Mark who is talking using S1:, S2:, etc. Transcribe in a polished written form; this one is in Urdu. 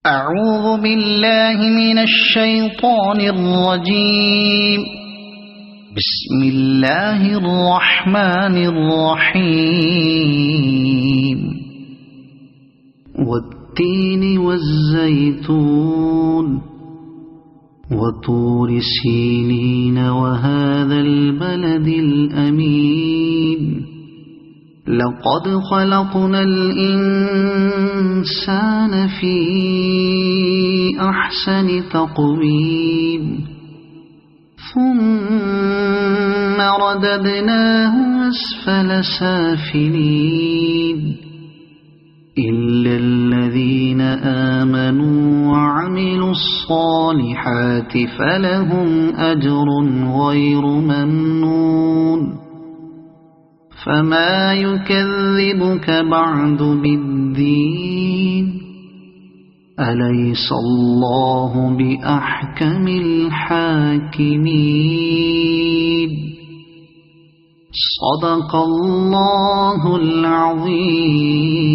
S1: أعوذ بالله من الشيطان الرجيم. بسم الله الرحمن الرحيم. والتين والزيتون وطور سينين وهذا البلد الأمين. لقد خلقنا الإنسان في أحسن تقويم ثم رددناه أسفل سافلين إلا الذين آمنوا وعملوا الصالحات فلهم أجر غير ممنون. فما يكذبك بعد بالدين؟ أليس الله بأحكم الحاكمين؟ صدق الله العظيم.